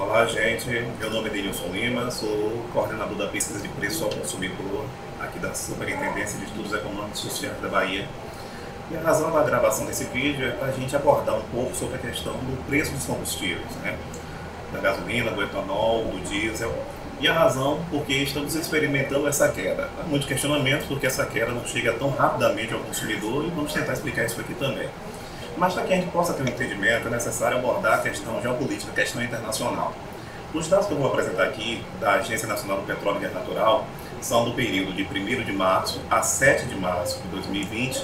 Olá, gente. Meu nome é Denilson Lima, sou coordenador da pesquisa de preço ao consumidor aqui da Superintendência de Estudos Econômicos e Sociais da Bahia. E a razão da gravação desse vídeo é para a gente abordar um pouco sobre a questão do preço dos combustíveis, né? Da gasolina, do etanol, do diesel. E a razão porque estamos experimentando essa queda. Há muitos questionamentos porque essa queda não chega tão rapidamente ao consumidor e vamos tentar explicar isso aqui também. Mas para que a gente possa ter um entendimento, é necessário abordar a questão geopolítica, a questão internacional. Os dados que eu vou apresentar aqui da Agência Nacional do Petróleo e Gás Natural são do período de 1º de março a 7 de março de 2020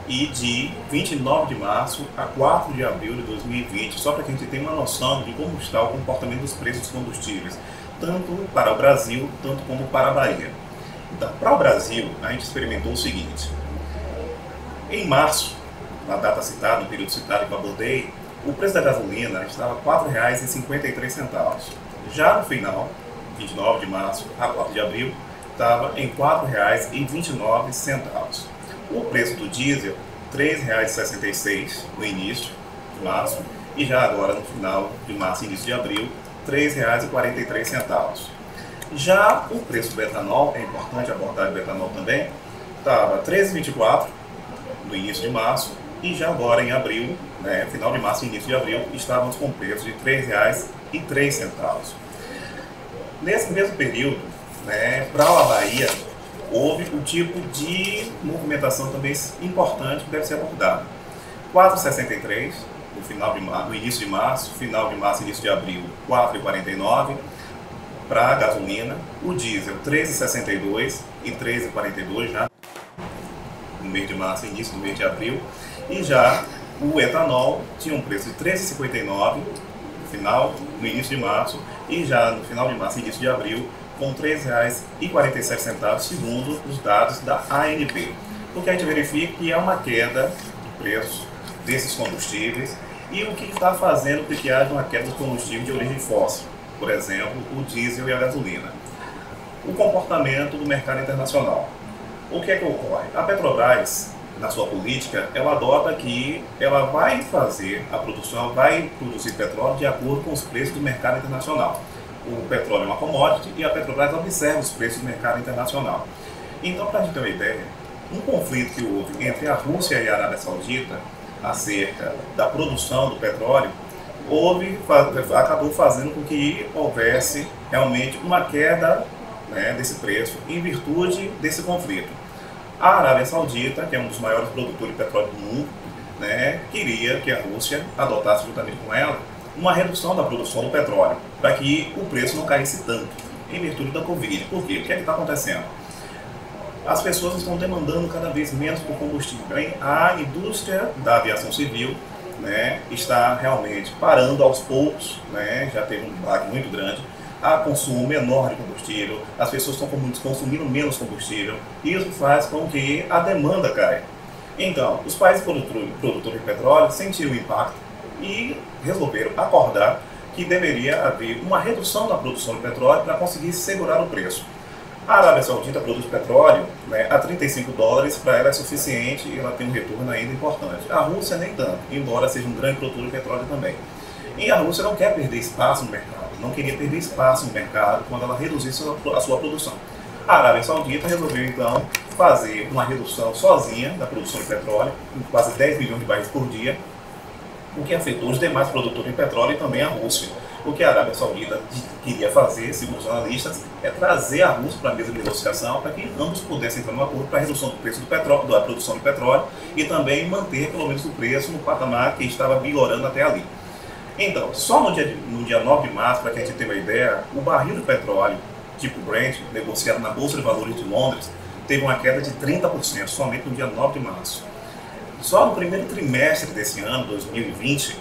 e de 29 de março a 4 de abril de 2020, só para que a gente tenha uma noção de como está o comportamento dos preços dos combustíveis, tanto para o Brasil, tanto como para a Bahia. Então, para o Brasil, a gente experimentou o seguinte: em março, na data citada, no período citado que eu abordei, o preço da gasolina estava R$ 4,53. Já no final, 29 de março a 4 de abril, estava em R$ 4,29. O preço do diesel, R$ 3,66 no início de março, e já agora no final de março e início de abril, R$ 3,43. Já o preço do etanol, é importante abordar o etanol também, estava R$ 13,24 no início de março, e já agora em abril, né, final de março e início de abril, estávamos com preço de R$ 3,03. Nesse mesmo período, né, para a Bahia, houve um tipo de movimentação também importante que deve ser abordada. R$ 4,63 no início de março, final de março e início de abril, R$ 4,49 para a gasolina, o diesel R$ 13,62 e R$ 13,42 já no mês de março e início do mês de abril, e já o etanol tinha um preço de R$ 13,59 no início de março, e já no final de março e início de abril com R$ 3,47 segundo os dados da ANP. Porque a gente verifica que há uma queda de preço desses combustíveis, e o que está fazendo com que haja uma queda dos combustíveis de origem fóssil, por exemplo, o diesel e a gasolina. O comportamento do mercado internacional. O que é que ocorre? A Petrobras, na sua política, ela adota que ela vai fazer a produção, vai produzir petróleo de acordo com os preços do mercado internacional. O petróleo é uma commodity e a Petrobras observa os preços do mercado internacional. Então, para a gente ter uma ideia, um conflito que houve entre a Rússia e a Arábia Saudita acerca da produção do petróleo, acabou fazendo com que houvesse realmente uma queda, né, desse preço em virtude desse conflito. A Arábia Saudita, que é um dos maiores produtores de petróleo do mundo, né, queria que a Rússia adotasse juntamente com ela uma redução da produção do petróleo, para que o preço não caísse tanto, em virtude da Covid. Por quê? O que é que está acontecendo? As pessoas estão demandando cada vez menos por combustível. A indústria da aviação civil, né, está realmente parando aos poucos, né, já teve um impacto muito grande. Há consumo menor de combustível, as pessoas estão consumindo menos combustível, e isso faz com que a demanda caia. Então, os países produtores de petróleo sentiram o impacto e resolveram acordar que deveria haver uma redução na produção de petróleo para conseguir segurar o preço. A Arábia Saudita produz petróleo, né, a $35, para ela é suficiente e ela tem um retorno ainda importante. A Rússia nem tanto, embora seja um grande produtor de petróleo também. E a Rússia não quer perder espaço no mercado, não queria perder espaço no mercado quando ela reduzisse a sua produção. A Arábia Saudita resolveu então fazer uma redução sozinha da produção de petróleo, em quase 10 milhões de barris por dia, o que afetou os demais produtores de petróleo e também a Rússia. O que a Arábia Saudita queria fazer, segundo os analistas, é trazer a Rússia para a mesa de negociação para que ambos pudessem entrar num acordo para a redução do preço do petróleo, da produção de petróleo, e também manter pelo menos o preço no patamar que estava vigorando até ali. Então, só no dia 9 de março, para que a gente tenha uma ideia, o barril de petróleo tipo Brent, negociado na Bolsa de Valores de Londres, teve uma queda de 30% somente no dia 9 de março. Só no primeiro trimestre desse ano, 2020,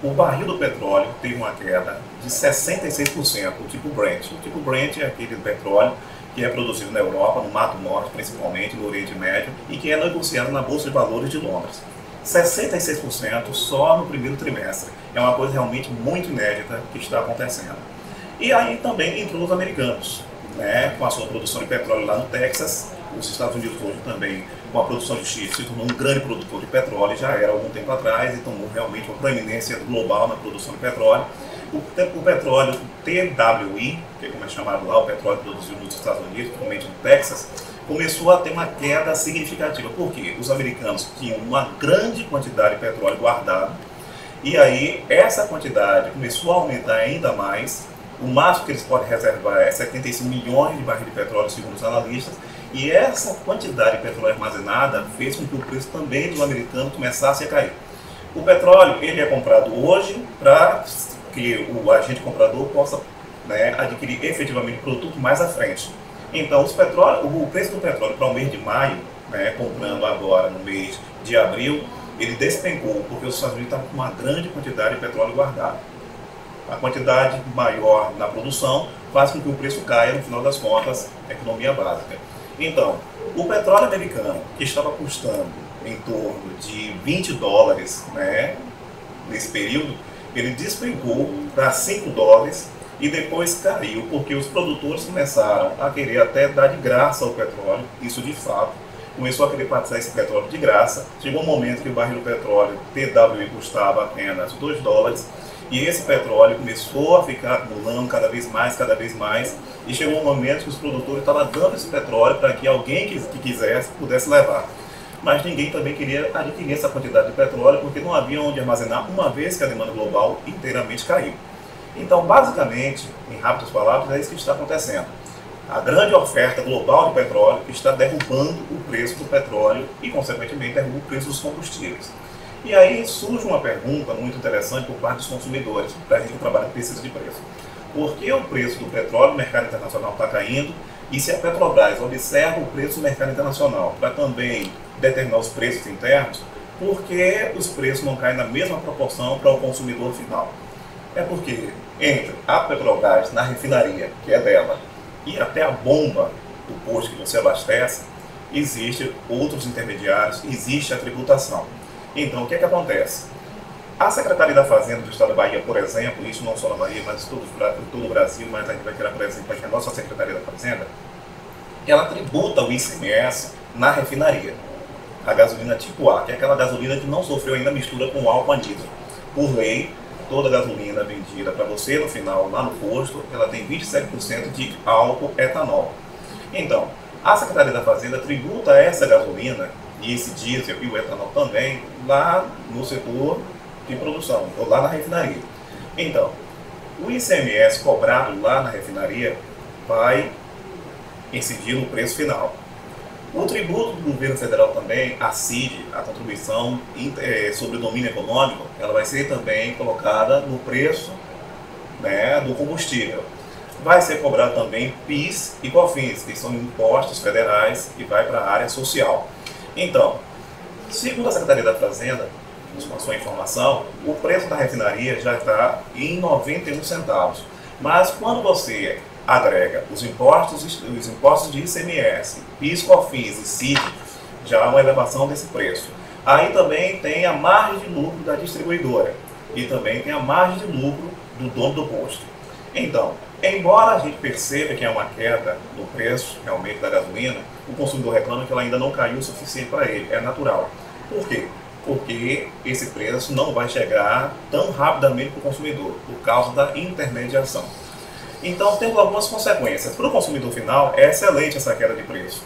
o barril do petróleo teve uma queda de 66%, o tipo Brent. O tipo Brent é aquele petróleo que é produzido na Europa, no Mato Norte principalmente, no Oriente Médio, e que é negociado na Bolsa de Valores de Londres. 66% só no primeiro trimestre. É uma coisa realmente muito inédita que está acontecendo. E aí também entrou os americanos, né, com a sua produção de petróleo lá no Texas. Os Estados Unidos hoje também, com a produção de xisto, se tornou um grande produtor de petróleo, já era há algum tempo atrás, e tomou realmente uma proeminência global na produção de petróleo. O petróleo TWI, que é como é chamado lá, o petróleo produzido nos Estados Unidos, principalmente no Texas, começou a ter uma queda significativa. Por quê? Os americanos tinham uma grande quantidade de petróleo guardado, e aí essa quantidade começou a aumentar ainda mais. O máximo que eles podem reservar é 75 milhões de barris de petróleo, segundo os analistas, e essa quantidade de petróleo armazenada fez com que o preço também dos americanos começasse a cair. O petróleo ele é comprado hoje para que o agente comprador possa, né, adquirir efetivamente o produto mais à frente. Então, o preço do petróleo para o mês de maio, né, comprando agora no mês de abril, ele despencou, porque os Estados Unidos estavam com uma grande quantidade de petróleo guardado. A quantidade maior na produção faz com que o preço caia, no final das contas, economia básica. Então, o petróleo americano, que estava custando em torno de 20 dólares, né, nesse período, ele despencou para 5 dólares e depois caiu, porque os produtores começaram a querer até dar de graça o petróleo. Isso de fato começou a querer passar esse petróleo de graça. Chegou um momento que o barril do petróleo TWI custava apenas 2 dólares e esse petróleo começou a ficar acumulando cada vez mais, e chegou um momento que os produtores estavam dando esse petróleo para que alguém que quisesse pudesse levar. Mas ninguém também queria adquirir essa quantidade de petróleo porque não havia onde armazenar, uma vez que a demanda global inteiramente caiu. Então, basicamente, em rápidas palavras, é isso que está acontecendo. A grande oferta global de petróleo está derrubando o preço do petróleo e, consequentemente, derruba o preço dos combustíveis. E aí surge uma pergunta muito interessante por parte dos consumidores, para a gente que trabalha com pesquisa de preço. Por que o preço do petróleo no mercado internacional está caindo? E se a Petrobras observa o preço do mercado internacional para também determinar os preços internos, por que os preços não caem na mesma proporção para o consumidor final? É porque entre a Petrobras na refinaria, que é dela, e até a bomba do posto que você abastece, existem outros intermediários, existe a tributação. Então, o que é que acontece? A Secretaria da Fazenda do Estado da Bahia, por exemplo, isso não só na Bahia, mas em todo o Brasil, mas a gente vai tirar, por exemplo, aqui a nossa Secretaria da Fazenda, ela tributa o ICMS na refinaria. A gasolina tipo A, que é aquela gasolina que não sofreu ainda mistura com álcool anidro. Por lei, toda gasolina vendida para você no final, lá no posto, ela tem 27% de álcool etanol. Então, a Secretaria da Fazenda tributa essa gasolina e esse diesel e o etanol também lá no setor de produção, ou lá na refinaria. Então, o ICMS cobrado lá na refinaria vai incidir no preço final. O tributo do governo federal também, a CID, a contribuição sobre o domínio econômico, ela vai ser também colocada no preço, né, do combustível. Vai ser cobrado também PIS e COFINS, que são impostos federais que vai para a área social. Então, segundo a Secretaria da Fazenda, com a sua informação, o preço da refinaria já está em 91 centavos. Mas quando você agrega os impostos de ICMS, PIS, COFINS e CID, já há uma elevação desse preço. Aí também tem a margem de lucro da distribuidora e também tem a margem de lucro do dono do posto. Então, embora a gente perceba que é uma queda no preço realmente da gasolina, o consumidor reclama que ela ainda não caiu o suficiente para ele. É natural. Por quê? Porque esse preço não vai chegar tão rapidamente para o consumidor, por causa da intermediação. Então, temos algumas consequências. Para o consumidor final, é excelente essa queda de preço.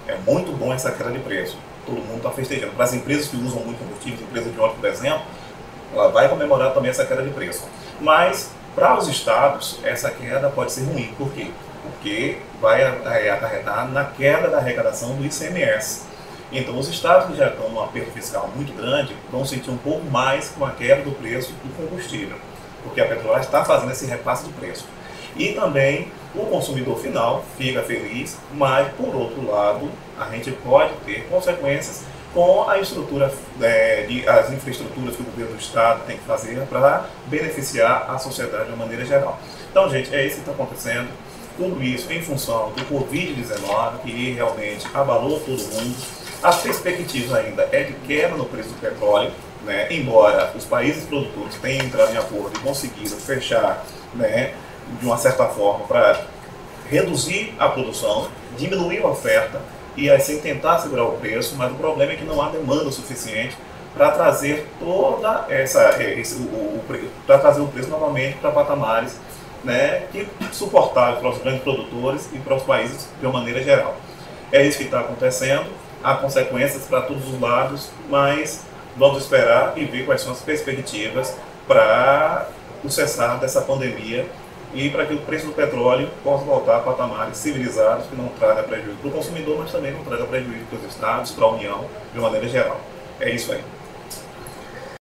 É muito bom essa queda de preço. Todo mundo está festejando. Para as empresas que usam muito combustíveis, empresa de óleo, por exemplo, ela vai comemorar também essa queda de preço. Mas, para os estados, essa queda pode ser ruim. Por quê? Porque vai acarretar na queda da arrecadação do ICMS. Então, os estados que já estão num aperto fiscal muito grande vão sentir um pouco mais com a queda do preço do combustível, porque a Petrobras está fazendo esse repasse de preço. E também o consumidor final fica feliz, mas, por outro lado, a gente pode ter consequências com a estrutura, as infraestruturas que o governo do estado tem que fazer para beneficiar a sociedade de uma maneira geral. Então, gente, é isso que está acontecendo. Tudo isso em função do Covid-19, que realmente abalou todo mundo. As perspectivas ainda é de queda no preço do petróleo, né? Embora os países produtores tenham entrado em acordo e conseguido fechar, né, de uma certa forma para reduzir a produção, diminuir a oferta e assim tentar segurar o preço, mas o problema é que não há demanda suficiente para trazer toda para trazer o preço novamente para patamares, né, que suportáveis para os grandes produtores e para os países de uma maneira geral. É isso que está acontecendo, há consequências para todos os lados, mas vamos esperar e ver quais são as perspectivas para o cessar dessa pandemia e para que o preço do petróleo possa voltar a patamares civilizados que não traga prejuízo para o consumidor, mas também não traga prejuízo para os estados, para a União, de uma maneira geral. É isso aí.